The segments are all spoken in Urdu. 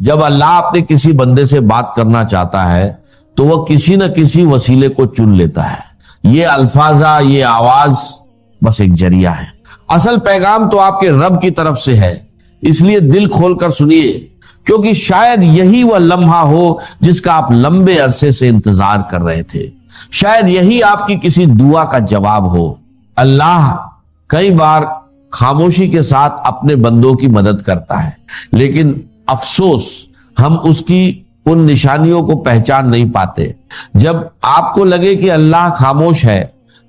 جب اللہ اپنے کسی بندے سے بات کرنا چاہتا ہے تو وہ کسی نہ کسی وسیلے کو چن لیتا ہے۔ یہ الفاظہ، یہ آواز بس ایک ذریعہ ہے، اصل پیغام تو آپ کے رب کی طرف سے ہے۔ اس لیے دل کھول کر سنیے، کیونکہ شاید یہی وہ لمحہ ہو جس کا آپ لمبے عرصے سے انتظار کر رہے تھے، شاید یہی آپ کی کسی دعا کا جواب ہو۔ اللہ کئی بار خاموشی کے ساتھ اپنے بندوں کی مدد کرتا ہے، لیکن افسوس ہم اس کی ان نشانیوں کو پہچان نہیں پاتے۔ جب آپ کو لگے کہ اللہ خاموش ہے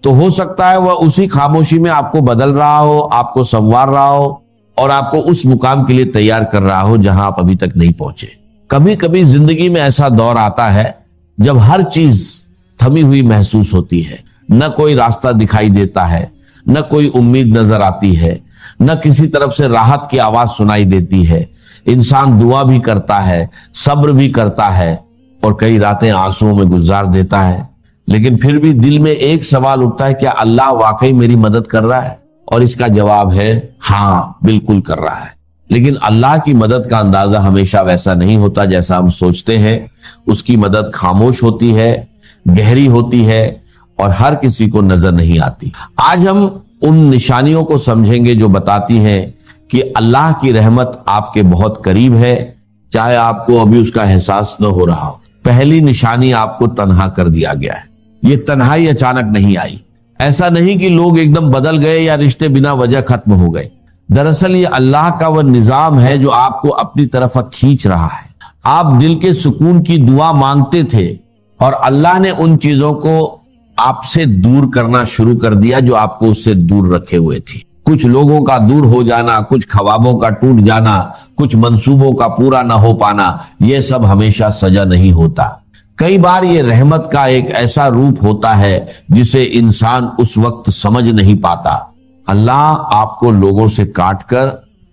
تو ہو سکتا ہے وہ اسی خاموشی میں آپ کو بدل رہا ہو، آپ کو سنوار رہا ہو اور آپ کو اس مقام کے لیے تیار کر رہا ہو جہاں آپ ابھی تک نہیں پہنچے۔ کبھی کبھی زندگی میں ایسا دور آتا ہے جب ہر چیز تھمی ہوئی محسوس ہوتی ہے، نہ کوئی راستہ دکھائی دیتا ہے، نہ کوئی امید نظر آتی ہے، نہ کسی طرف سے راحت کی آواز سنائی دیتی ہے۔ انسان دعا بھی کرتا ہے، صبر بھی کرتا ہے اور کئی راتیں آنسوؤں میں گزار دیتا ہے، لیکن پھر بھی دل میں ایک سوال اٹھتا ہے، کیا اللہ واقعی میری مدد کر رہا ہے؟ اور اس کا جواب ہے ہاں، بالکل کر رہا ہے۔ لیکن اللہ کی مدد کا اندازہ ہمیشہ ویسا نہیں ہوتا جیسا ہم سوچتے ہیں۔ اس کی مدد خاموش ہوتی ہے، گہری ہوتی ہے اور ہر کسی کو نظر نہیں آتی۔ آج ہم ان نشانیوں کو سمجھیں گے جو بتاتی ہیں کہ اللہ کی رحمت آپ کے بہت قریب ہے، چاہے آپ کو ابھی اس کا احساس نہ ہو رہا ہو۔ پہلی نشانی، آپ کو تنہا کر دیا گیا ہے۔ یہ تنہائی اچانک نہیں آئی، ایسا نہیں کہ لوگ ایک دم بدل گئے یا رشتے بنا وجہ ختم ہو گئے۔ دراصل یہ اللہ کا وہ نظام ہے جو آپ کو اپنی طرف کھینچ رہا ہے۔ آپ دل کے سکون کی دعا مانگتے تھے اور اللہ نے ان چیزوں کو آپ سے دور کرنا شروع کر دیا جو آپ کو اس سے دور رکھے ہوئے تھی۔ کچھ لوگوں کا دور ہو جانا، کچھ خوابوں کا ٹوٹ جانا، کچھ منصوبوں کا پورا نہ ہو پانا، یہ سب ہمیشہ سزا نہیں ہوتا۔ کئی بار یہ رحمت کا ایک ایسا روپ ہوتا ہے جسے انسان اس وقت سمجھ نہیں پاتا۔ اللہ آپ کو لوگوں سے کاٹ کر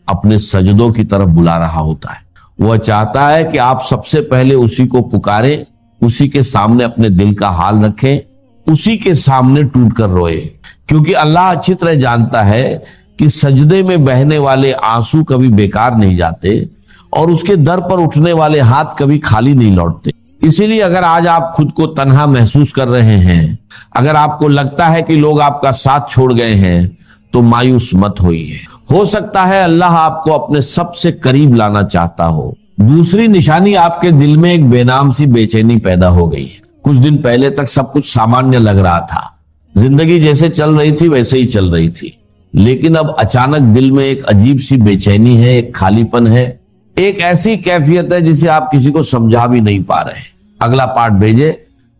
اپنے سجدوں کی طرف بلا رہا ہوتا ہے۔ وہ چاہتا ہے کہ آپ سب سے پہلے اسی کو پکاریں، اسی کے سامنے اپنے دل کا حال رکھیں، اسی کے سامنے ٹوٹ کر روئے، کیونکہ اللہ اچھی طرح جانتا ہے کہ سجدے میں بہنے والے آنسو کبھی بیکار نہیں جاتے اور اس کے در پر اٹھنے والے ہاتھ کبھی خالی نہیں لوٹتے۔ اسی لیے اگر آج آپ خود کو تنہا محسوس کر رہے ہیں، اگر آپ کو لگتا ہے کہ لوگ آپ کا ساتھ چھوڑ گئے ہیں، تو مایوس مت ہوئیے۔ ہو سکتا ہے اللہ آپ کو اپنے سب سے قریب لانا چاہتا ہو۔ دوسری نشانی، آپ کے دل میں ایک بے نام سی بے چینی پیدا ہو گئی ہے۔ کچھ دن پہلے تک سب کچھ سامانیہ لگ رہا تھا، زندگی جیسے چل رہی تھی ویسے ہی چل رہی تھی، لیکن اب اچانک دل میں ایک عجیب سی بے چینی ہے، ایک خالی پن ہے، ایک ایسی کیفیت ہے جسے آپ کسی کو سمجھا بھی نہیں پا رہے۔ اگلا پارٹ بھیجے،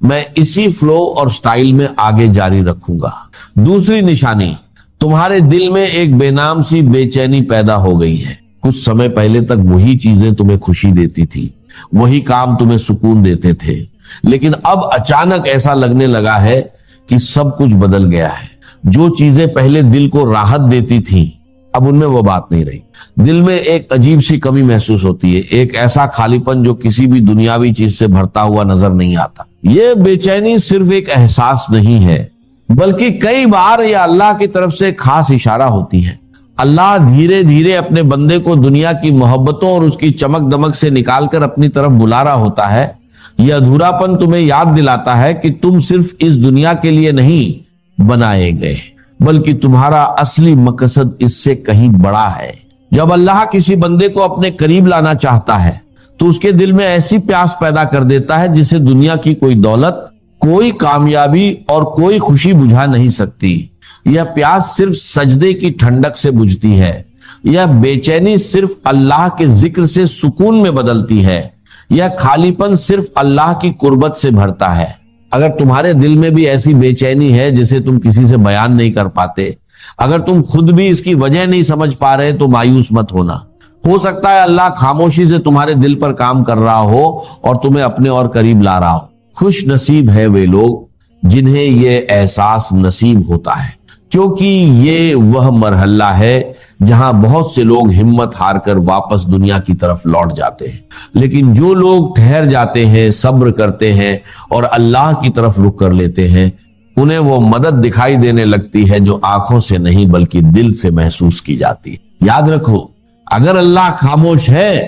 میں اسی فلو اور سٹائل میں آگے جاری رکھوں گا۔ دوسری نشانی، تمہارے دل میں ایک بے نام سی بے چینی پیدا ہو گئی ہے۔ کچھ سمے پہلے تک وہی چیزیں تمہیں خوشی دیتی تھی، وہی کام تمہیں سکون دیتے تھے، لیکن اب اچانک ایسا لگنے لگا ہے کہ سب کچھ بدل گیا ہے۔ جو چیزیں پہلے دل کو راحت دیتی تھیں، اب ان میں وہ بات نہیں رہی۔ دل میں ایک عجیب سی کمی محسوس ہوتی ہے، ایک ایسا خالی پن جو کسی بھی دنیاوی چیز سے بھرتا ہوا نظر نہیں آتا۔ یہ بے چینی صرف ایک احساس نہیں ہے، بلکہ کئی بار یہ اللہ کی طرف سے خاص اشارہ ہوتی ہے۔ اللہ دھیرے دھیرے اپنے بندے کو دنیا کی محبتوں اور اس کی چمک دمک سے نکال کر اپنی طرف بلا رہا ہوتا ہے۔ یہ ادھورا پن تمہیں یاد دلاتا ہے کہ تم صرف اس دنیا کے لیے نہیں بنائے گئے، بلکہ تمہارا اصلی مقصد اس سے کہیں بڑا ہے۔ جب اللہ کسی بندے کو اپنے قریب لانا چاہتا ہے تو اس کے دل میں ایسی پیاس پیدا کر دیتا ہے جسے دنیا کی کوئی دولت، کوئی کامیابی اور کوئی خوشی بجھا نہیں سکتی۔ یہ پیاس صرف سجدے کی ٹھنڈک سے بجھتی ہے، یہ بے چینی صرف اللہ کے ذکر سے سکون میں بدلتی ہے، یہ خالی پن صرف اللہ کی قربت سے بھرتا ہے۔ اگر تمہارے دل میں بھی ایسی بے چینی ہے جسے تم کسی سے بیان نہیں کر پاتے، اگر تم خود بھی اس کی وجہ نہیں سمجھ پا رہے، تو مایوس مت ہونا۔ ہو سکتا ہے اللہ خاموشی سے تمہارے دل پر کام کر رہا ہو اور تمہیں اپنے اور قریب لا رہا ہو۔ خوش نصیب ہے وہ لوگ جنہیں یہ احساس نصیب ہوتا ہے، کیونکہ یہ وہ مرحلہ ہے جہاں بہت سے لوگ ہمت ہار کر واپس دنیا کی طرف لوٹ جاتے ہیں، لیکن جو لوگ ٹھہر جاتے ہیں، صبر کرتے ہیں اور اللہ کی طرف رخ کر لیتے ہیں، انہیں وہ مدد دکھائی دینے لگتی ہے جو آنکھوں سے نہیں بلکہ دل سے محسوس کی جاتی ہے۔ یاد رکھو، اگر اللہ خاموش ہے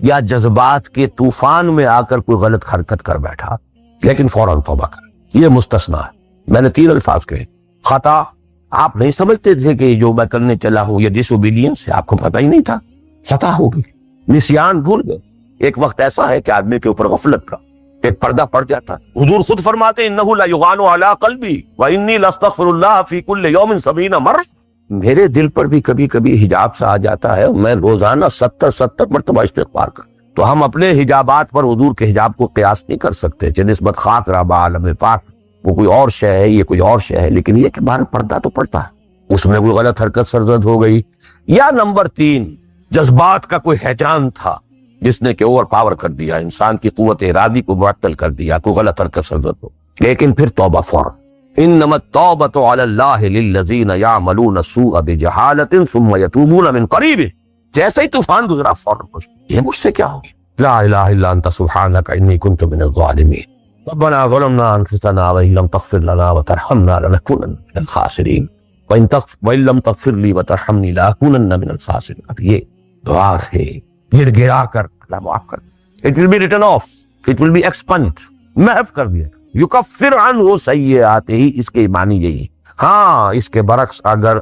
یا جذبات کے طوفان میں آ کر کوئی غلط حرکت کر بیٹھا لیکن فوراً توبہ کر، یہ مستثنا ہے۔ میں نے 3 الفاظ کہے، خطا آپ نہیں سمجھتے تھے کہ جو میں کرنے چلا ہوں یہ ڈس اوبیڈینس ہے، آپ کو پتہ ہی نہیں تھا، خطا ہوگی، نسیان بھول گئے۔ ایک وقت ایسا ہے کہ آدمی کے اوپر غفلت کا ایک پردہ پڑ جاتا ہے۔ حضور خود فرماتے ہیں انہ لیغان علی قلبی وانی لاستغفر اللہ فی کل یوم 70 مرہ، میرے دل پر بھی کبھی کبھی حجاب سا آ جاتا ہے، میں روزانہ 70 مرتبہ استغفار کرتا۔ تو ہم اپنے حجابات پر حضور کے حجاب کو قیاس نہیں کر سکتے، چہ نسبت خاک رہا بعالم پاک، وہ کوئی اور شے ہے، یہ کوئی اور شے ہے، لیکن یہ کہ باہر پردہ تو پڑتا ہے، اس میں کوئی غلط حرکت سرزد ہو گئی۔ یا نمبر 3، جذبات کا کوئی ہیجان تھا جس نے کہ اوور پاور کر دیا، انسان کی قوت ارادی کو معطل کر دیا، کوئی غلط حرکت سرزد ہو، لیکن پھر توبہ فوراً۔ انما التوبۃ علی اللہ للذین یعملون السوء بجہالۃ ثم یتوبون من قریب، جیسے ہی طوفان گزرا فوراً پوچھ یہ مجھ سے کیا ہو گیا، لا الہ الا انت سبحانک انی کنت من الظالمین، ربنا ظلمنا انفسنا وان لم تغفر لنا وترحمنا لنکونن من الخاسرین وان لم تغفر لی وترحمنی لاکونن من الخاسرین۔ اب یہ دعا ہے، گر گرا کر اللہ معاف کر، it will be written off, it will be expunged، محو کر دیا، یکفر عنہ سیئات ہی، اس کے معنی یہی ہے۔ ہاں اس کے برعکس اگر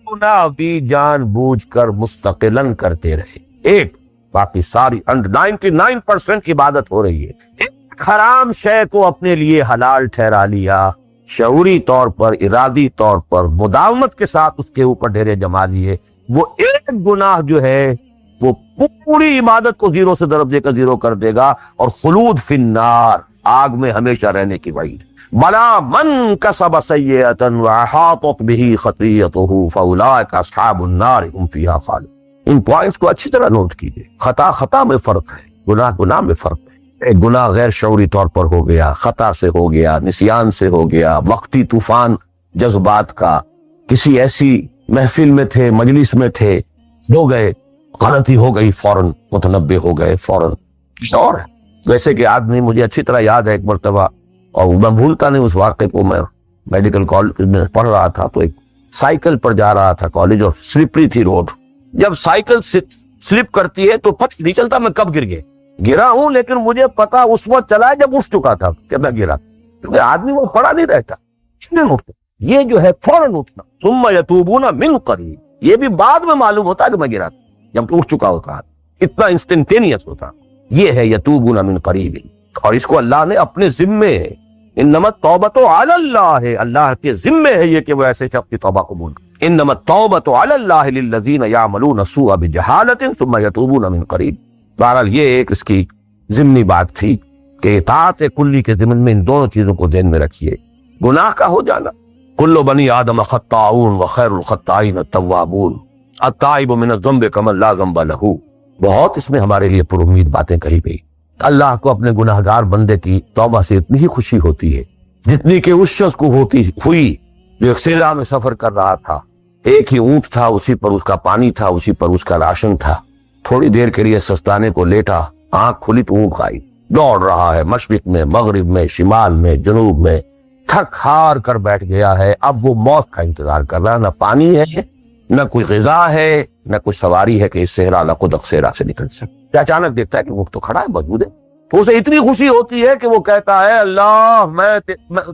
گناہ بھی جان بوجھ کر مستقلاً کرتے رہے، ایک باقی ساری 99% کی عبادت ہو رہی ہے، ایک حرام شے کو اپنے لیے حلال ٹھہرا لیا، شعوری طور پر، ارادی طور پر مداومت کے ساتھ اس کے اوپر ڈھیرے جما لیے، وہ ایک گناہ جو ہے وہ پوری عبادت کو 0 سے ضرب دے کر 0 کر دے گا، اور خلود فی النار، آگ میں ہمیشہ رہنے کی وعید۔ بلا من کسب سیئۃ واحاطت بہ خطیئتہ فاولئک اصحاب النار هم فیہا خالدون۔ ان پوائنٹس کو اچھی طرح نوٹ کیجئے، خطا میں فرق ہے، گناہ میں فرق ہے۔ ایک گناہ غیر شعوری طور پر ہو گیا، خطا سے ہو گیا، نسیان سے ہو گیا، وقتی طوفان جذبات کا، کسی ایسی محفل میں تھے، مجلس میں تھے، ہو گئے، غلطی ہو گئی، فوراً متنبہ ہو گئے، فوراً کچھ اور ہے۔ ویسے کہ آدمی، مجھے اچھی طرح یاد ہے ایک مرتبہ، اور میں بھولتا نہیں اس واقعے کو، میں میڈیکل کالج میں پڑھ رہا تھا تو ایک سائیکل پر جا رہا تھا کالج، اور سلپری تھی روڈ، جب سائیکل سلپ کرتی ہے تو پتہ نہیں چلتا میں کب گرا ہوں، لیکن مجھے پتا اس وقت چلا ہے جب اٹھ چکا تھا کہ میں گرا، کیونکہ آدمی وہ پڑا نہیں رہتا، یہ جو ہے فوراً اٹھنا، ثم یتوبون من قریب، یہ بھی بعد میں معلوم ہوتا ہے کہ میں گرا تھا، جب تو اٹھ چکا ہوتا، اتنا انسٹنٹینیس ہوتا، یہ ہے یتوبون من قریب، اور اس کو اللہ نے اپنے ذمے ہے، انما التوبۃ علی اللہ، اللہ کے ذمے ہے یہ کہ وہ ایسے شخص کی توبہ قبول کرے۔ انما التوبۃ علی اللہ للذین یعملون السوء بجہالۃ ثم یتوبون من قریب۔ بہرحال یہ ایک اس کی ضمنی بات تھی کہ اطاعت کلی کے ضمن میں ان دونوں چیزوں کو ذہن میں رکھیے، گناہ کا ہو جانا، کل بنی آدم خطاؤون وخیر الخطائین التوابون، التائب من الذنب کمن لا ذنب لہ، بہت اس میں ہمارے لیے پر امید باتیں کہی گئی۔ اللہ کو اپنے گناہ گار بندے کی توبہ سے اتنی ہی خوشی ہوتی ہے جتنی کہ اس شخص کو ہوئی جو ایک صحرا میں سفر کر رہا تھا، ایک ہی اونٹ تھا، اسی پر اس کا پانی تھا، اسی پر اس کا راشن تھا، تھوڑی دیر کے لیے سستانے کو لیٹا، آنکھ کھلی تو اونٹ کھائی، دوڑ رہا ہے مشرق میں، مغرب میں، شمال میں، جنوب میں، تھک ہار کر بیٹھ گیا ہے، اب وہ موت کا انتظار کر رہا ہے، نہ پانی ہے، نہ کوئی غذا ہے، نہ کوئی سواری ہے کہ اس صحرا لقدق صحرا سے نکل سکے۔ اچانک دیکھتا ہے کہ اونٹ تو کھڑا ہے، موجود ہے، تو اسے اتنی خوشی ہوتی ہے کہ وہ کہتا ہے اللہ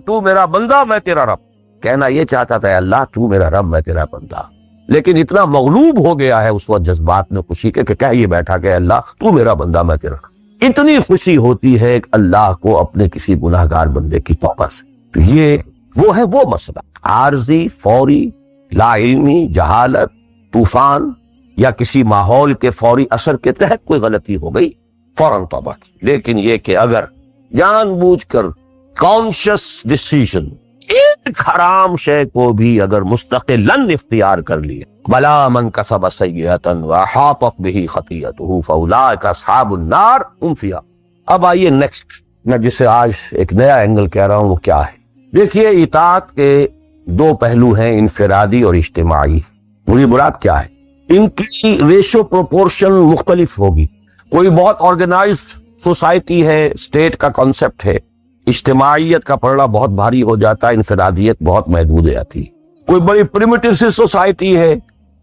تو میرا بندہ، میں تیرا رب۔ کہنا یہ چاہتا تھا اللہ تو میرا رب، میں تیرا بندہ، لیکن اتنا مغلوب ہو گیا ہے اس وقت جذبات میں خوشی کے کہ کہہ یہ بیٹھا کہ اللہ تو میرا بندہ، میں تیرا رب۔ اتنی خوشی ہوتی ہے کہ اللہ کو اپنے کسی گناہ گار بندے کی توبہ سے۔ تو یہ وہ ہے وہ مسئلہ، عارضی، فوری، لا علمی، جہالت، طوفان یا کسی ماحول کے فوری اثر کے تحت کوئی غلطی ہو گئی، فوراً توبہ کی۔ لیکن یہ کہ اگر جان بوجھ کر کانشس ڈیسیژن ایک حرام شے کو بھی اگر مستقلاً اختیار کر لیے، بلا من کسب سیئۃ واحاطت بہ خطیئتہ فاولئک اصحاب النار هم فیہا۔ اب آئیے نیکسٹ، میں جسے آج ایک نیا اینگل کہہ رہا ہوں وہ کیا ہے؟ دیکھیے اطاعت کے 2 پہلو ہیں، انفرادی اور اجتماعی۔ مجھے مراد کیا ہے؟ ان کی ریشو پروپورشن مختلف ہوگی۔ کوئی بہت آرگنائزڈ سوسائٹی ہے، اسٹیٹ کا کانسیپٹ ہے، اجتماعیت کا پڑھنا بہت بھاری ہو جاتا ہے، انفرادیت بہت محدود ہے آتی۔ کوئی بڑی پریمیٹیو سی سوسائٹی ہے،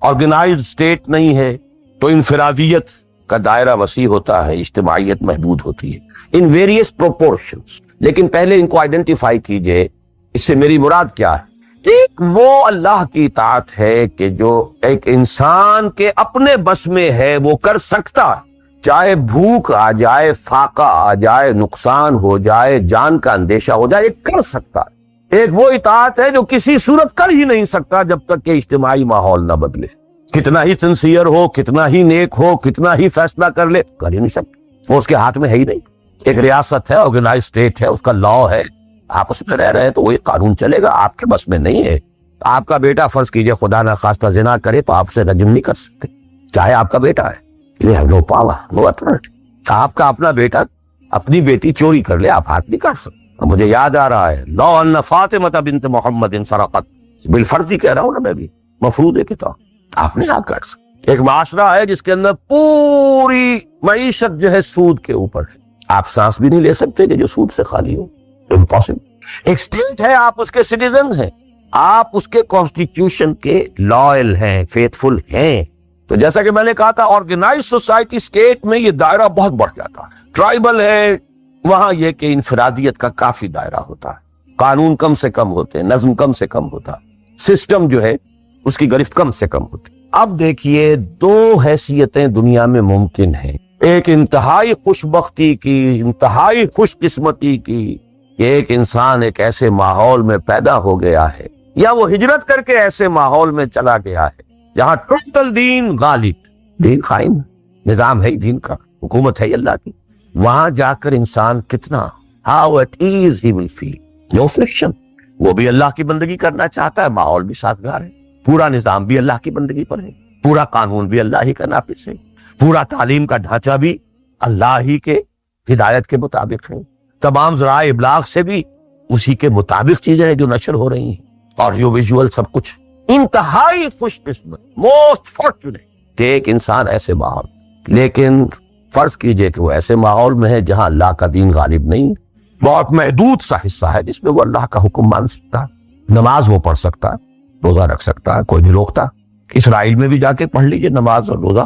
آرگنائزڈ اسٹیٹ نہیں ہے، تو انفرادیت کا دائرہ وسیع ہوتا ہے، اجتماعیت محدود ہوتی ہے ان ویریس پروپورشنز. لیکن پہلے ان کو آئیڈینٹیفائی کیجئے، اس سے میری مراد کیا ہے. ایک وہ اللہ کی اطاعت ہے کہ جو ایک انسان کے اپنے بس میں ہے وہ کر سکتا ہے، چاہے بھوک آ جائے، فاقہ آ جائے، نقصان ہو جائے، جان کا اندیشہ ہو جائے، یہ کر سکتا ہے. ایک وہ اطاعت ہے جو کسی صورت کر ہی نہیں سکتا جب تک کہ اجتماعی ماحول نہ بدلے. کتنا ہی سنسیئر ہو، کتنا ہی نیک ہو، کتنا ہی فیصلہ کر لے، کر ہی نہیں سکتا. وہ اس کے ہاتھ میں ہے ہی نہیں. ایک ریاست ہے، آرگنائز اسٹیٹ ہے، اس کا لا ہے، آپ اس میں رہ رہے ہیں تو وہی قانون چلے گا. آپ کے بس میں نہیں ہے. آپ کا بیٹا فرض کیجئے خدا نہ خواستہ زنا کرے تو آپ سے رجم نہیں کر سکتے، چاہے آپ کا بیٹا ہے. یہ نو پاور، نو اتھارٹی. آپ کا اپنا بیٹا اپنی بیٹی چوری کر لے، آپ ہاتھ نہیں کر سکتے. مجھے یاد آ رہا ہے لو ان فاطمہ بنت محمد سرقت، بالفرض ہی کہہ رہا ہوں نا میں بھی، مفروض ہے کتاب، آپ نے ہاتھ کر سکتے. ایک معاشرہ ہے جس کے اندر پوری معیشت جو ہے سود کے اوپر ہے، آپ سانس بھی نہیں لے سکتے کہ جو سود سے خالی ہو. امپاسبل. ایک سٹیٹ ہے، آپ اس کے سٹیزن ہیں، آپ اس کے کانسٹیٹیوشن کے لائل ہیں، فیتھفل ہیں. تو جیسا کہ میں نے کہا تھا، آرگنائز سوسائٹی اسٹیٹ میں یہ دائرہ بہت بڑھ جاتا ہے. ٹرائبل ہے، وہاں یہ کہ انفرادیت کا کافی دائرہ ہوتا ہے، قانون کم سے کم ہوتے ہیں، نظم کم سے کم ہوتا ہے، سسٹم جو ہے اس کی گرفت کم سے کم ہوتی. اب دیکھیے دو حیثیتیں دنیا میں ممکن ہیں. ایک انتہائی خوش بختی کی، انتہائی خوش قسمتی کی، ایک انسان ایک ایسے ماحول میں پیدا ہو گیا ہے یا وہ ہجرت کر کے ایسے ماحول میں چلا گیا ہے جہاں ٹوٹل دین غالب، دین قائم، نظام ہے دین کا، حکومت ہے اللہ کی. وہاں جا کر انسان کتنا how at ease he will feel. No friction. وہ بھی اللہ کی بندگی کرنا چاہتا ہے، ماحول بھی سازگار ہے، پورا نظام بھی اللہ کی بندگی پر ہے، پورا قانون بھی اللہ ہی کا نافذ ہے، پورا تعلیم کا ڈھانچہ بھی اللہ ہی کے ہدایت کے مطابق ہے، تمام ذرائع ابلاغ سے بھی اسی کے مطابق چیزیں ہیں جو نشر ہو رہی ہیں، آڈیو ویژول سب کچھ. انتہائی خوش قسمت، موسٹ فارچونیٹ کہ ایک انسان ایسے ماحول. لیکن فرض کیجئے کہ وہ ایسے ماحول میں ہے جہاں اللہ کا دین غالب نہیں، بہت محدود سا حصہ ہے جس میں وہ اللہ کا حکم مان سکتا ہے، نماز وہ پڑھ سکتا ہے، روزہ رکھ سکتا ہے، کوئی نہیں روکتا. اسرائیل میں بھی جا کے پڑھ لیجئے نماز اور روزہ،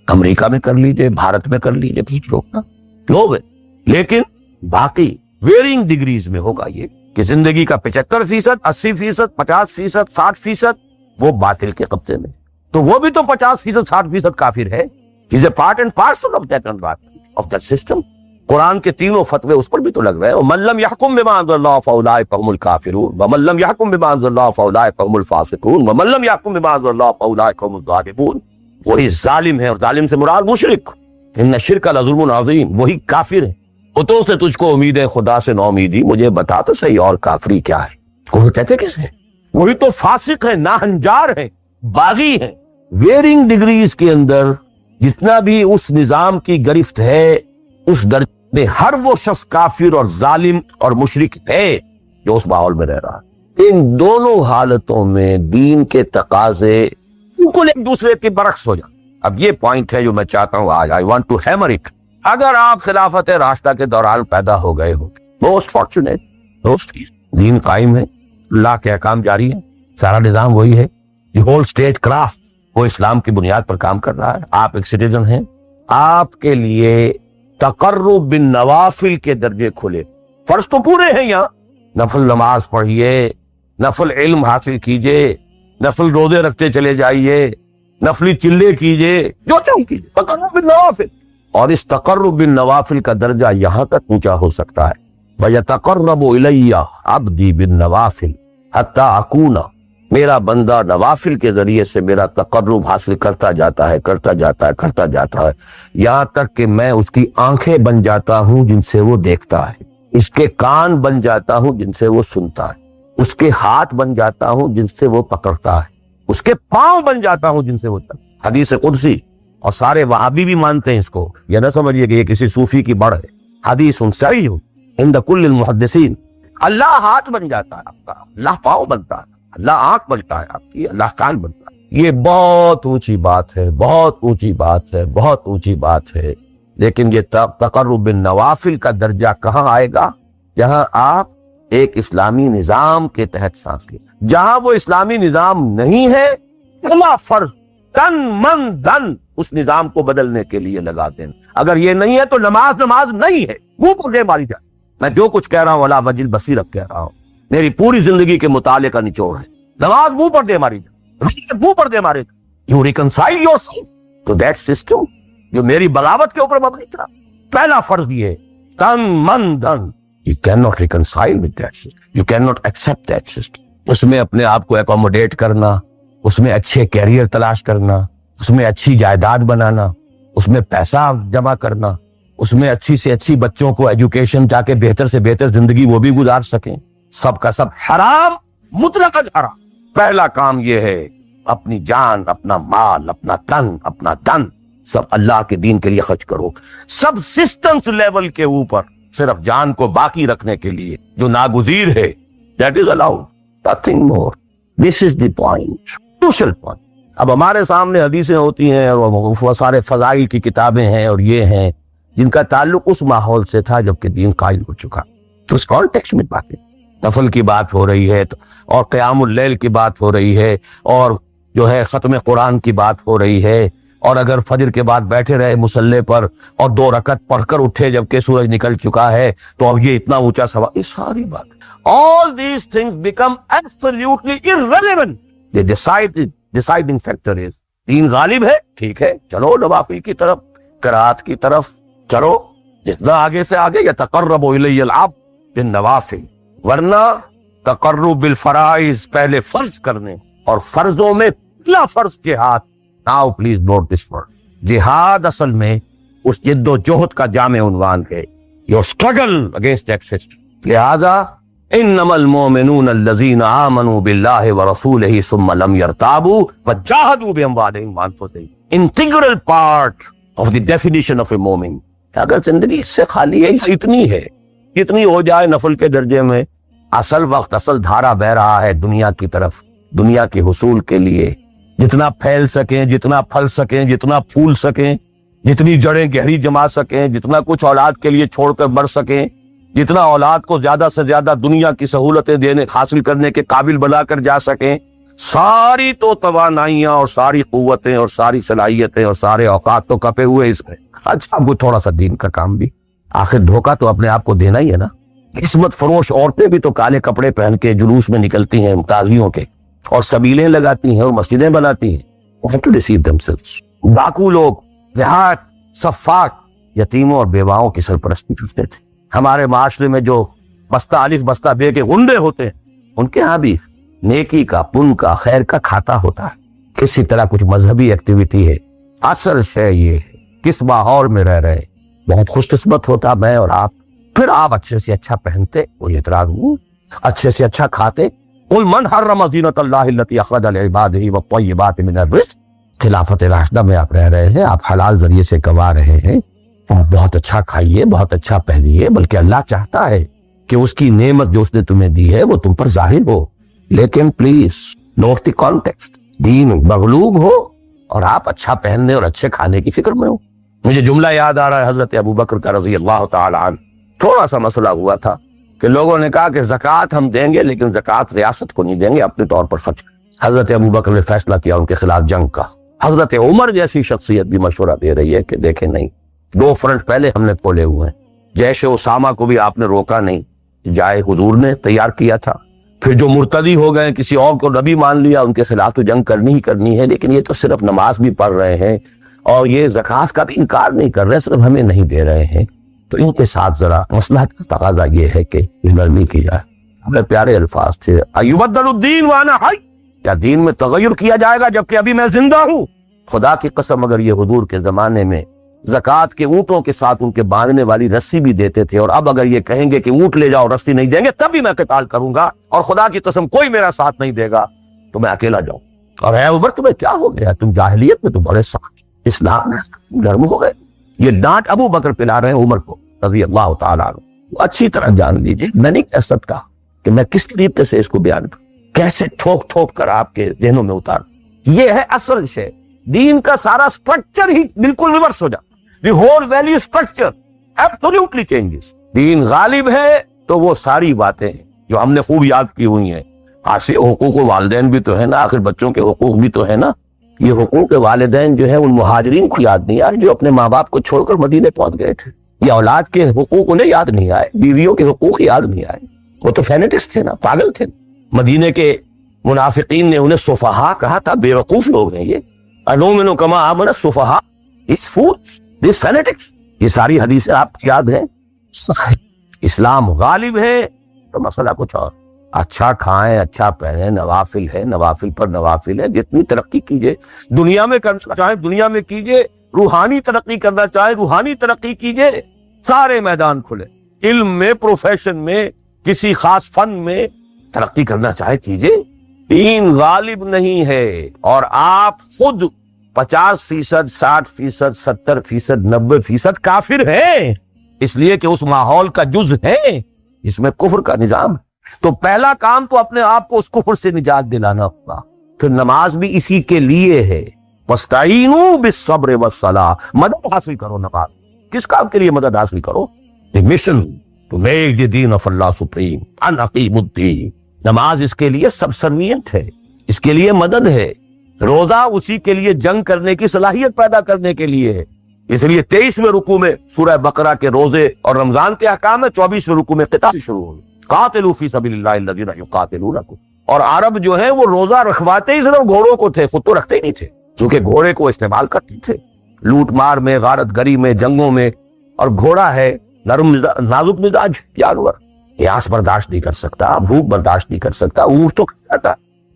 امریکہ میں کر لیجئے، بھارت میں کر لیجئے، کچھ روکتا لوگ ہے. لیکن باقی ویرنگ ڈگریز میں ہوگا یہ کہ زندگی کا 75%، 80%، 50%، 60% وہ باطل کے قبضے میں. تو وہ بھی تو 50%، 60% کافر ہے. He's a part and parcel of that environment, of that system. قرآن کے تینوں فتوے اس پر بھی تو لگ رہے ہیں. وَمَن لَّمْ يَحْكُم بِمَا أَنزَلَ اللَّهُ فَأُولَٰئِكَ هُمُ الْكَافِرُونَ وَمَن لَّمْ يَحْكُم بِمَا أَنزَلَ اللَّهُ فَأُولَٰئِكَ هُمُ الْفَاسِقُونَ وَمَن لَّمْ يَحْكُم بِمَا أَنزَلَ اللَّهُ فَأُولَٰئِكَ هُمُ الظَّالِمُونَ. وہی ظالم ہے، اور ظالم سے مراد مشرک. ان الشرک لظلم عظیم، وہی کافر ہے. بتوں سے تجھ کو امید ہے، خدا سے نو امیدی. مجھے بتا تو صحیح اور کافری کیا ہے؟ کوئی کہتے کس ہے؟ وہی تو فاسق ہے، ناہنجار ہے، باغی ہے. ویرنگ ڈگریز کے اندر جتنا بھی اس نظام کی گرفت ہے، اس درجے میں ہر وہ شخص کافر اور ظالم اور مشرک ہے جو اس ماحول میں رہ رہا ہے. ان دونوں حالتوں میں دین کے تقاضے بالکل ایک دوسرے کے برعکس ہو جائیں. اب یہ پوائنٹ ہے جو میں چاہتا ہوں آج I want to hammer it. اگر آپ خلافت راستہ کے دوران پیدا ہو گئے ہو، موسٹ فارچونیٹ، دین قائم ہے، اللہ کے احکام جاری ہیں، سارا نظام وہی ہے، دی ہول اسٹیٹ کرافٹ وہ اسلام کی بنیاد پر کام کر رہا ہے، آپ ایک سٹیزن ہیں، آپ کے لیے تقرب بالنوافل کے درجے کھلے. فرض تو پورے ہیں یہاں، نفل نماز پڑھیے، نفل علم حاصل کیجئے، نفل روزے رکھتے چلے جائیے، نفلی چلے کیجئے، جو چاہیے کیجئے، تقرب بالنوافل. اور اس تقرب بالنوافل کا درجہ یہاں تک اونچا ہو سکتا ہے وَيَتَقَرَّبُ إِلَيَّ عَبْدِي بِالنَّوَافِلِ حَتَّى أَكُونَ. میرا بندہ نوافل کے ذریعے سے میرا تقرب حاصل کرتا جاتا ہے، کرتا جاتا ہے، کرتا جاتا ہے، یہاں تک کہ میں اس کی آنکھیں بن جاتا ہوں جن سے وہ دیکھتا ہے، اس کے کان بن جاتا ہوں جن سے وہ سنتا ہے، اس کے ہاتھ بن جاتا ہوں جن سے وہ پکڑتا ہے، اس کے پاؤں بن جاتا ہوں جن سے وہ حدیث قدسی. اور سارے وہابی بھی مانتے ہیں اس کو، یہ نہ سمجھیے کہ یہ کسی صوفی کی بڑھ ہے، حدیث صحیح عند کل المحدثین. اللہ ہاتھ بن جاتا ہے آپ کا، اللہ پاؤں بنتا ہے، اللہ آنکھ بنتا ہے آپ کی، اللہ کان بنتا ہے. یہ بہت اونچی بات ہے، بہت اونچی بات ہے، بہت اونچی بات ہے. لیکن یہ تقرب بالنوافل کا درجہ کہاں آئے گا؟ جہاں آپ ایک اسلامی نظام کے تحت سانس لیں. جہاں وہ اسلامی نظام نہیں ہے، فرض تن من دن اس نظام کو بدلنے کے لیے لگا دیں. اگر یہ نہیں ہے تو نماز نہیں ہے. منہ پر دے ماری جائے. میں جو کچھ کہہ رہا ہوں علی وجہ البصیرت کہہ رہا ہوں, میری پوری زندگی کے مطالعے کا نچوڑ ہے. نماز منہ پر دے ماری جائے, منہ پر دے مارے. You reconcile yourself to that system جو میری بغاوت کے اوپر مبنی تھا. پہلا فرض یہ ہے تن من دھن. You cannot reconcile with that system. You cannot accept that system. اس میں اپنے آپ کو اکوموڈیٹ کرنا, اس میں اچھے کیریئر تلاش کرنا, اس میں اچھی جائیداد بنانا, اس میں پیسہ جمع کرنا, اس میں اچھی سے اچھی بچوں کو ایجوکیشن تاکہ بہتر سے بہتر زندگی وہ بھی گزار سکیں, سب کا سب حرام, مطلق حرام. پہلا کام یہ ہے اپنی جان, اپنا مال, اپنا تن, اپنا دن سب اللہ کے دین کے لیے خرچ کرو. سبسسٹنس لیول کے اوپر صرف جان کو باقی رکھنے کے لیے جو ناگزیر ہے, that is allowed, nothing more. This is the point, crucial point. اب ہمارے سامنے حدیثیں ہوتی ہیں اور وہ سارے فضائل کی کتابیں ہیں اور یہ ہیں جن کا تعلق اس ماحول سے تھا جب کہ دین قائل ہو چکا. تو اس کانٹیکسٹ میں باتیں, نفل کی بات ہو رہی ہے اور قیام اللیل کی بات ہو رہی ہے اور جو ہے ختم قرآن کی بات ہو رہی ہے, اور اگر فجر کے بعد بیٹھے رہے مصلے پر اور 2 رکعت پڑھ کر اٹھے جبکہ سورج نکل چکا ہے تو اب یہ اتنا اونچا سوال, یہ ساری بات, all these things become absolutely irrelevant. The deciding factor is دین غالب ہے, ٹھیک ہے, چلو نوافل کی طرف, قرات کی طرف چلو, جتنا آگے سے آگے. یتقرب الی العبد بالنوافل, ورنہ تقرب بالفرائض, پہلے فرض کرنے, اور فرضوں میں پہلا فرض جہاد. Now please note this word. جہاد اصل میں اس جد و جہد کا جامع عنوان ہے, your struggle against that system. لہذا انما المؤمنون الذين آمنوا بالله ورسوله ثم لم يرتابوا وجاهدوا باموالهم وانفسهم. Integral part of the definition of a mu'min. اگر زندگی اس سے خالی ہے, اتنی ہو جائے نفل کے درجے میں, اصل وقت, اصل دھارا بہ رہا ہے دنیا کی طرف, دنیا کے حصول کے لیے, جتنا پھیل سکیں, جتنا پھل سکیں, جتنا پھول سکیں, جتنی جڑیں گہری جما سکیں, جتنا کچھ اولاد کے لیے چھوڑ کر بڑھ سکیں, جتنا اولاد کو زیادہ سے زیادہ دنیا کی سہولتیں دینے حاصل کرنے کے قابل بنا کر جا سکیں, ساری تو توانائیاں اور ساری قوتیں اور ساری صلاحیتیں اور سارے اوقات تو کپے ہوئے اس میں. اچھا وہ تھوڑا سا دین کا کام بھی, آخر دھوکہ تو اپنے آپ کو دینا ہی ہے نا. قسمت فروش عورتیں بھی تو کالے کپڑے پہن کے جلوس میں نکلتی ہیں تازیوں کے, اور سبیلیں لگاتی ہیں اور مسجدیں بناتی ہیں. Have to deceive themselves. ڈاکو لوگ دیہات صفاق یتیموں اور بیواؤں کی سرپرستی کرتے تھے. ہمارے معاشرے میں جو بستہ الف بستہ بے کے غنڈے ہوتے ہیں, ان کے ہاں بھی نیکی کا, پن کا, خیر کا کھاتا ہوتا ہے. کسی طرح کچھ مذہبی ایکٹیویٹی ہے. اصل شے یہ ہے کس ماحول میں رہ رہے. بہت خوش قسمت ہوتا میں اور آپ, پھر آپ اچھے سے اچھا پہنتے, کوئی اعتراض نہیں, اچھے سے اچھا کھاتے. قل من حرم زینت اللہ التی اخرج لعبادہ والطیبات من الرزق. خلافت راشدہ میں آپ رہ رہے ہیں, آپ حلال ذریعے سے کما رہے ہیں, بہت اچھا کھائیے, بہت اچھا پہنیے, بلکہ اللہ چاہتا ہے کہ اس کی نعمت جو اس نے تمہیں دی ہے وہ تم پر ظاہر ہو. لیکن پلیز نوٹ دی کانٹیکسٹ, دین مغلوب ہو اور آپ اچھا پہننے اور اچھے کھانے کی فکر میں ہو. مجھے جملہ یاد آ رہا ہے حضرت ابو بکر کا رضی اللہ تعالی عنہ. تھوڑا سا مسئلہ ہوا تھا کہ لوگوں نے کہا کہ زکوٰۃ ہم دیں گے لیکن زکوٰۃ ریاست کو نہیں دیں گے, اپنے طور پر خرچ. حضرت ابو بکر نے فیصلہ کیا ان کے خلاف جنگ کا. حضرت عمر جیسی شخصیت بھی مشورہ دے رہی ہے کہ دیکھیں نہیں, 2 فرنٹ پہلے ہم نے کھولے ہوئے ہیں. جیش اسامہ کو بھی آپ نے روکا نہیں, جائے حضور نے تیار کیا تھا. پھر جو مرتدی ہو گئے, کسی اور کو نبی مان لیا, ان کے خلاف تو جنگ کرنی ہی کرنی ہے. لیکن یہ تو صرف نماز بھی پڑھ رہے ہیں اور یہ زکوٰۃ کا بھی انکار نہیں کر رہے, صرف ہمیں نہیں دے رہے ہیں. تو ان کے ساتھ ذرا مصلحت کا تقاضا یہ ہے کہ نرمی کی جائے. ہمیں پیارے الفاظ تھے, ایبدل الدین وانا حی, کیا دین میں تغیر کیا جائے گا جبکہ ابھی میں زندہ ہوں. خدا کی قسم اگر یہ حضور کے زمانے میں زکوٰۃ کے اونٹوں کے ساتھ ان کے باندھنے والی رسی بھی دیتے تھے, اور اب اگر یہ کہیں گے کہ اونٹ لے جاؤ رسی نہیں دیں گے, تب بھی میں قتال کروں گا, اور خدا کی قسم کوئی میرا ساتھ نہیں دے گا تو میں اکیلا جاؤں. اور اے عمر تمہیں کیا ہو گیا, تم جاہلیت میں تو بڑے سخت, اسلام میں گرم ہو گئے. یہ ڈانٹ ابو بکر پلا رہے ہیں عمر کو رضی اللہ تعالیٰ عنہ. اچھی طرح جان لیجیے, میں نہیں کہہ سکتا کہ میں کس طریقے سے اس کو بیان کروں, کیسے ٹھوک ٹھوک کر آپ کے ذہنوں میں اتار. یہ ہے اصل شے, دین کا سارا سٹرکچر ہی بالکل ریورس ہو جاتا. The whole value structure absolutely changes. دین غالب ہے تو وہ ساری باتیں جو ہم نے خوب یاد کی ہوئی ہیں, حقوق والدین بھی تو ہے نا, آخر بچوں کے حقوق بھی تو ہے نا, یہ حقوق والدین جو ہے ان مہاجرین کو یاد نہیں آئے جو اپنے ماں باپ کو چھوڑ کر مدینے پہنچ گئے تھے. یہ اولاد کے حقوق انہیں یاد نہیں آئے, بیویوں کے حقوق یاد نہیں آئے. وہ تو فینیٹکس تھے نا, پاگل تھے. مدینے کے منافقین نے انہیں سفہا کہا تھا, بے وقوف لوگ ہیں یہ. انؤمن کما آمن السفہاء, اس فولس, دس فینیٹکس. یہ ساری حدیثیں آپ کو یاد ہیں. اسلام غالب ہے تو مسئلہ کچھ اور. اچھا کھائیں, اچھا پہنیں, نوافل ہے, نوافل پر نوافل ہے. جتنی ترقی کیجئے دنیا میں کرنا چاہیں دنیا میں کیجئے, روحانی ترقی کرنا چاہیں روحانی ترقی کیجئے. سارے میدان کھلے, علم میں, پروفیشن میں, کسی خاص فن میں ترقی کرنا چاہے کیجئے. دین غالب نہیں ہے اور آپ خود 50%, 60%, 70%, 90% کافر ہیں, اس لیے کہ اس ماحول کا جز ہے, اس میں کفر کا نظام ہے. تو پہلا کام تو اپنے آپ کو اس کفر سے نجات دلانا ہوگا. پھر نماز بھی اسی کے لیے ہے. وَاسْتَعِینُوا بِالصَّبْرِ وَالصَّلَاةِ, مدد حاصل کرو. نماز کس کام کے لیے مدد حاصل کرو؟ مشن ٹو میک دی دین آف اللہ سپریم, ان اقیموا الدین. نماز اس کے لیے سبسروینٹ ہے, اس کے لیے مدد ہے. روزہ اسی کے لیے جنگ کرنے کی صلاحیت پیدا کرنے کے لیے ہے. اس لیے 23ویں رکوع میں سورہ بقرہ کے روزے اور رمضان کے احکام میں 24ویں رکوع میں قتال شروع ہوگی. قاتلوا فی سبیل اللہ الذین یقاتلونکم. اور عرب جو ہیں وہ روزہ رکھواتے ہی صرف گھوڑوں کو تھے, خود تو رکھتے ہی نہیں تھے, کیونکہ گھوڑے کو استعمال کرتے تھے لوٹ مار میں, غارت گری میں, جنگوں میں. اور گھوڑا ہے نرم نازک مزاج جانور, پیاس برداشت نہیں کر سکتا, بھوک برداشت نہیں کر سکتا. اونٹ تو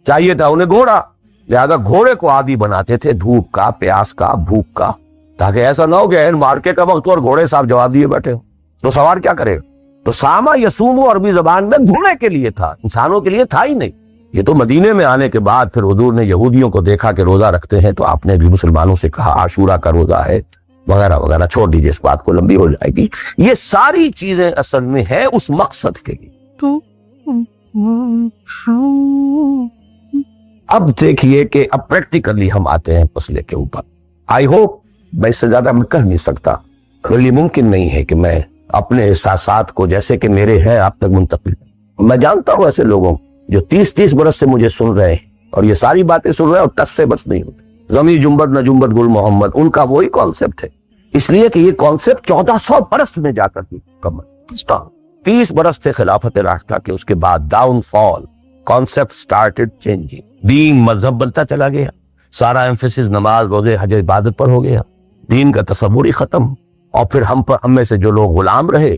چاہیے تھا انہیں گھوڑا, لہذا گھوڑے کو عادی بناتے تھے دھوپ کا, پیاس کا, بھوک کا, تاکہ ایسا نہ ہو کہ مارکے کا وقت اور گھوڑے صاحب جواب دیے بیٹھے ہو تو سوار کیا کرے. تو ساما یسومو عربی زبان میں گھوڑے کے لیے تھا, انسانوں کے لیے تھا ہی نہیں. یہ تو مدینے میں آنے کے بعد پھر حضور نے یہودیوں کو دیکھا کہ روزہ رکھتے ہیں, تو آپ نے بھی مسلمانوں سے کہا عاشورہ کا روزہ ہے وغیرہ وغیرہ. چھوڑ دیجیے, اس بات کو لمبی ہو جائے گی. یہ ساری چیزیں اصل میں ہے اس مقصد کے لیے. تو اب دیکھیے کہ اب پریکٹیکلی ہم آتے ہیں مسئلے کے اوپر. آئی ہوپ میں اس سے زیادہ میں کہہ نہیں سکتا, بلکہ ممکن نہیں ہے کہ میں اپنے احساسات کو جیسے کہ میرے ہیں آپ تک منتقل. میں جانتا ہوں ایسے لوگوں جو 30 برس سے مجھے سن رہے ہیں اور یہ ساری باتیں سن رہے ہیں اور 10 سے بس نہیں ہوتے. زمیں جنبت نہ جنبت گل محمد, ان کا وہی کانسیپٹ ہے. اس لیے کہ یہ کانسیپٹ 1400 برس میں جا کر مکمل. 30 برس تھے خلافت راشدہ کے, اس کے بعد ڈاؤن فال, کانسیپٹ سٹارٹڈ چینجنگ. دین مذہب بنتا چلا گیا, سارا ایمفیسس نماز, روزے, حج, عبادت پر ہو گیا. دین کا تصور ہی ختم. اور پھر ہم میں سے جو لوگ غلام رہے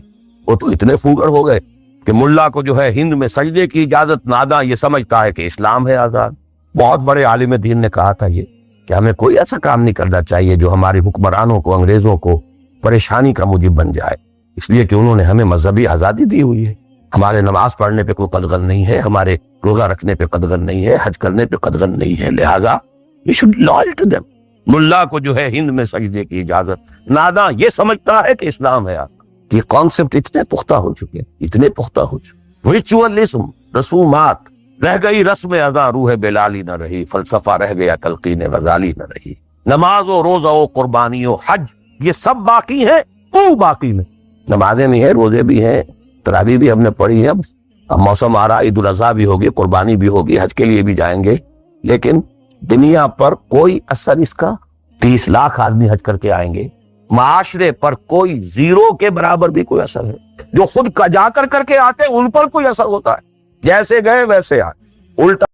وہ تو اتنے فوگر ہو گئے کہ ملا کو جو ہے ہند میں سجدے کی اجازت, ناداں یہ سمجھتا ہے کہ اسلام ہے آزاد. بہت بڑے عالم دین نے کہا تھا یہ کہ ہمیں کوئی ایسا کام نہیں کرنا چاہیے جو ہمارے حکمرانوں کو, انگریزوں کو پریشانی کا موجب بن جائے, اس لیے کہ انہوں نے ہمیں مذہبی آزادی دی ہوئی ہے. ہمارے نماز پڑھنے پہ کوئی قدغن نہیں ہے, ہمارے روزہ رکھنے پہ قدغن نہیں ہے, حج کرنے پہ قدغن نہیں ہے, لہذا we should be loyal to them. ملا کو جو ہے ہند میں سجدے کی اجازت, ناداں یہ سمجھتا ہے کہ اسلام ہے. یہ کانسیپٹ اتنے پختہ ہو چکے, اتنے پختہ ہو چکے. ریچوئلزم, رسومات, رہ گئی رسم ادا, روح بلالی نہ رہی, فلسفہ رہ گیا, تلقین غزالی نہ رہی. نماز و روزہ و قربانی و حج یہ سب باقی ہیں, تو باقی نہیں. نمازیں بھی ہیں, روزے بھی ہیں, تراویح بھی ہم نے پڑھی ہے. اب موسم آ رہا, عید الاضحیٰ بھی ہوگی, قربانی بھی ہوگی, حج کے لیے بھی جائیں گے. لیکن دنیا پر کوئی اثر اس کا, 30 لاکھ آدمی حج کر کے آئیں گے, معاشرے پر کوئی زیرو کے برابر بھی کوئی اثر ہے. جو خود کا جا کر کے آتے ہیں ان پر کوئی اثر ہوتا ہے, جیسے گئے ویسے آئے, الٹا